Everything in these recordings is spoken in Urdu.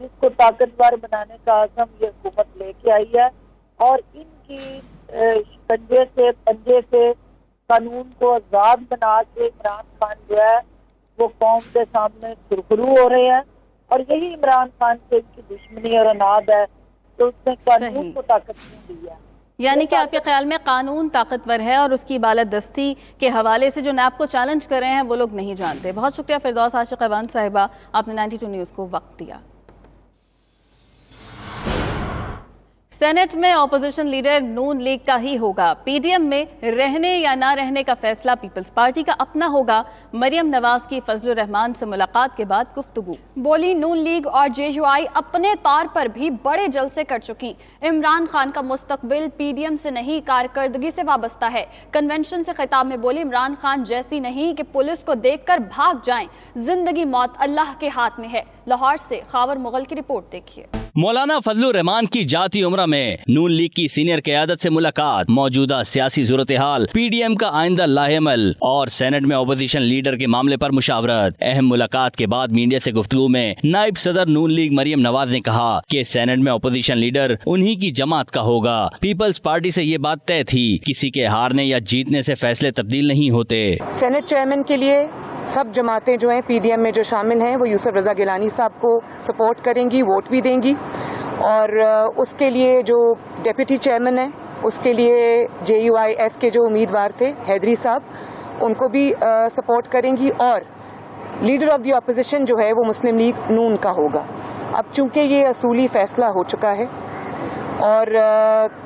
جس کو طاقتور بنانے کا عزم یہ حکومت لے کے آئی ہے، اور ان کی پنجے سے قانون کو آزاد بنا کے عمران خان جو ہے وہ قوم کے سامنے سرخرو ہو رہے ہیں، اور یہی عمران خان سے ان کی دشمنی اور اناد ہے، تو اس نے قانون کو طاقت نہیں دی ہے۔ یعنی کہ آپ کے خیال میں قانون طاقتور ہے اور اس کی بالادستی کے حوالے سے جو نیب کو چیلنج کر رہے ہیں وہ لوگ نہیں جانتے۔ بہت شکریہ فردوس عاشق ایوان صاحبہ، آپ نے 92 نیوز کو وقت دیا۔ سینٹ میں اپوزیشن لیڈر نون لیگ کا ہی ہوگا، پی ڈی ایم میں رہنے یا نہ رہنے کا فیصلہ پیپلز پارٹی کا اپنا ہوگا، مریم نواز کی فضل الرحمان سے ملاقات کے بعد گفتگو۔ بولی نون لیگ اور جے یو آئی اپنے طور پر بھی بڑے جلسے کر چکی، عمران خان کا مستقبل پی ڈی ایم سے نہیں کارکردگی سے وابستہ ہے۔ کنونشن سے خطاب میں بولی عمران خان جیسی نہیں کہ پولیس کو دیکھ کر بھاگ جائیں، زندگی موت اللہ کے ہاتھ میں ہے۔ لاہور سے خاور مغل کی رپورٹ دیکھیے۔ مولانا فضل الرحمان کی جاتی عمرہ میں نون لیگ کی سینئر قیادت سے ملاقات، موجودہ سیاسی صورتحال، پی ڈی ایم کا آئندہ لاہ عمل اور سینٹ میں اپوزیشن لیڈر کے معاملے پر مشاورت۔ اہم ملاقات کے بعد میڈیا سے گفتگو میں نائب صدر نون لیگ مریم نواز نے کہا کہ سینٹ میں اپوزیشن لیڈر انہی کی جماعت کا ہوگا۔ پیپلز پارٹی سے یہ بات طے تھی، کسی کے ہارنے یا جیتنے سے فیصلے تبدیل نہیں ہوتے۔ سینٹ چیئرمین کے لیے سب جماعتیں جو ہیں پی ڈی ایم میں جو شامل ہیں وہ یوسف رضا گیلانی صاحب کو سپورٹ کریں گی، ووٹ بھی دیں گی، اور اس کے لیے جو ڈیپٹی چیئرمین ہیں اس کے لیے جے یو آئی ایف کے جو امیدوار تھے حیدری صاحب ان کو بھی سپورٹ کریں گی، اور لیڈر آف دی اپوزیشن جو ہے وہ مسلم لیگ نون کا ہوگا۔ اب چونکہ یہ اصولی فیصلہ ہو چکا ہے اور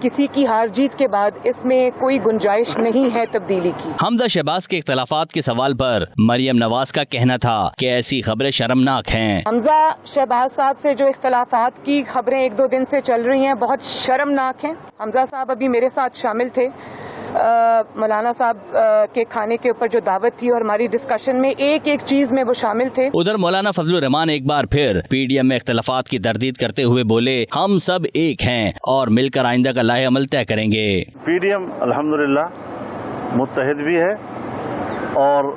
کسی کی ہار جیت کے بعد اس میں کوئی گنجائش نہیں ہے تبدیلی کی۔ حمزہ شہباز کے اختلافات کے سوال پر مریم نواز کا کہنا تھا کہ ایسی خبریں شرمناک ہیں۔ حمزہ شہباز صاحب سے جو اختلافات کی خبریں ایک دو دن سے چل رہی ہیں بہت شرمناک ہیں۔ حمزہ صاحب ابھی میرے ساتھ شامل تھے، مولانا صاحب کے کھانے کے اوپر جو دعوت تھی اور ہماری ڈسکشن میں ایک ایک چیز میں وہ شامل تھے۔ ادھر مولانا فضل الرحمان ایک بار پھر پی ڈی ایم میں اختلافات کی تردید کرتے ہوئے بولے ہم سب ایک ہیں اور مل کر آئندہ کا لاہ عمل طے کریں گے۔ پی ڈی ایم الحمدللہ متحد بھی ہے اور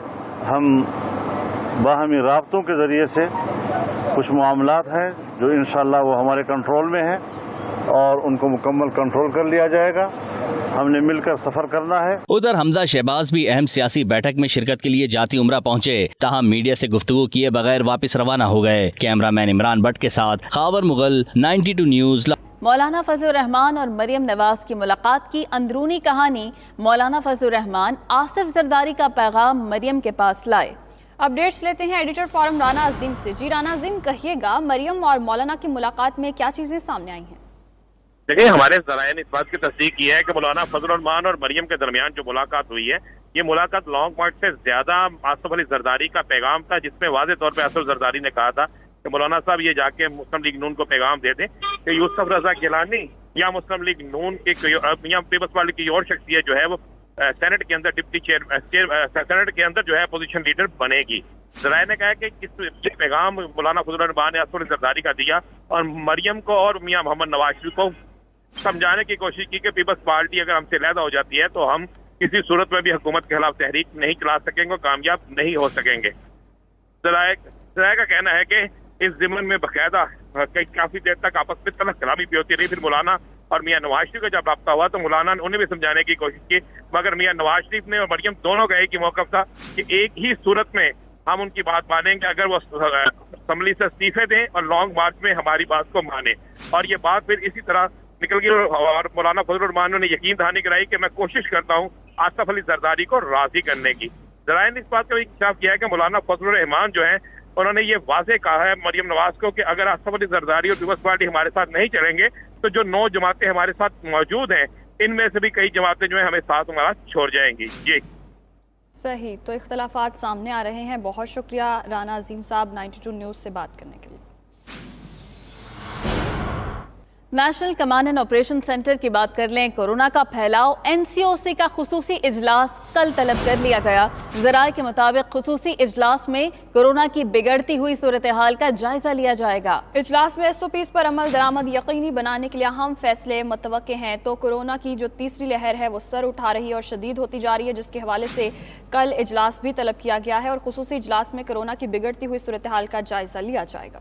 ہم باہمی رابطوں کے ذریعے سے کچھ معاملات ہیں جو انشاءاللہ وہ ہمارے کنٹرول میں ہیں اور ان کو مکمل کنٹرول کر لیا جائے گا۔ ہم نے مل کر سفر کرنا ہے۔ ادھر حمزہ شہباز بھی اہم سیاسی بیٹھک میں شرکت کے لیے جاتی عمرہ پہنچے، تاہم میڈیا سے گفتگو کیے بغیر واپس روانہ ہو گئے۔ کیمرہ مین عمران بٹ کے ساتھ خاور مغل، 92 نیوز۔ مولانا فضل الرحمان اور مریم نواز کی ملاقات کی اندرونی کہانی، مولانا فضل الرحمان آصف زرداری کا پیغام مریم کے پاس لائے۔ اپڈیٹس لیتے ہیں ایڈیٹر فورم رانا عظیم سے۔ جی رانا عظیم، کہیے گا مریم اور مولانا کی ملاقات میں کیا چیزیں سامنے آئی ہیں؟ دیکھیں، ہمارے ذرائع نے اس بات کی تصدیق کی ہے کہ مولانا فضل الرحمان اور مریم کے درمیان جو ملاقات ہوئی ہے یہ ملاقات لانگ مارچ سے زیادہ آصف علی زرداری کا پیغام تھا، جس میں واضح طور پہ آصف زرداری نے کہا تھا کہ مولانا صاحب یہ جا کے مسلم لیگ نون کو پیغام دے دیں کہ یوسف رضا گیلانی یا مسلم لیگ نون کے یا پیپلز پارٹی کی اور شخصیت جو ہے وہ سینٹ کے اندر ڈپٹی سینٹ کے اندر جو ہے اپوزیشن لیڈر بنے گی۔ ذرائع نے کہا کہ اس پیغام مولانا فضل الرحمان نے آصف علی زرداری کا دیا اور مریم کو اور میاں محمد نواز شریف کو سمجھانے کی کوشش کی کہ پیپلز پارٹی اگر ہم سے علیحدہ ہو جاتی ہے تو ہم کسی صورت میں بھی حکومت کے خلاف تحریک نہیں چلا سکیں گے، کامیاب نہیں ہو سکیں گے۔ ذرائع کا کہنا ہے کہ اس ضمن میں باقاعدہ کافی دیر تک آپس میں تلخ کلامی بھی ہوتی رہی۔ پھر مولانا اور میاں نواز شریف کا جب رابطہ ہوا تو مولانا نے انہیں بھی سمجھانے کی کوشش کی، مگر میاں نواز شریف نے اور مریم دونوں کا ایک ہی موقف تھا کہ ایک ہی صورت میں ہم ان کی بات مانیں گے اگر وہ اسمبلی سے استعفے دیں اور لانگ مارچ میں ہماری بات کو مانیں، اور یہ بات پھر اسی طرح نکل گئی اور مولانا فضل الرحمان نے یقین دہانی کرائی کہ میں کوشش کرتا ہوں آصف علی زرداری کو راضی کرنے کی۔ ذرائع نے اس بات کا بھی انکشاف کیا ہے کہ مولانا فضل الرحمان جو ہیں انہوں نے یہ واضح کہا ہے مریم نواز کو کہ اگر آصف علی زرداری اور پیپلز پارٹی ہمارے ساتھ نہیں چلیں گے تو جو 9 جماعتیں ہمارے ساتھ موجود ہیں ان میں سے بھی کئی جماعتیں جو ہیں ہمیں ساتھ ہمارا چھوڑ جائیں گی۔ جی صحیح، تو اختلافات سامنے آ رہے ہیں۔ بہت شکریہ رانا عظیم صاحب 92 نیوز سے بات کرنے کے لیے۔ National command and operation centre کی بات کر لیں۔ کورونا کا پھیلاؤ، این سی او سی کا خصوصی اجلاس کل طلب کر لیا گیا۔ ذرائع کے مطابق خصوصی اجلاس میں کورونا کی بگڑتی ہوئی صورتحال کا جائزہ لیا جائے گا۔ اجلاس میں SOPs پر عمل درآمد یقینی بنانے کے لیے اہم فیصلے متوقع ہیں۔ تو کورونا کی جو تیسری لہر ہے وہ سر اٹھا رہی ہے اور شدید ہوتی جا رہی ہے، جس کے حوالے سے کل اجلاس بھی طلب کیا گیا ہے اور خصوصی اجلاس میں کورونا کی بگڑتی ہوئی صورتحال کا جائزہ لیا جائے گا۔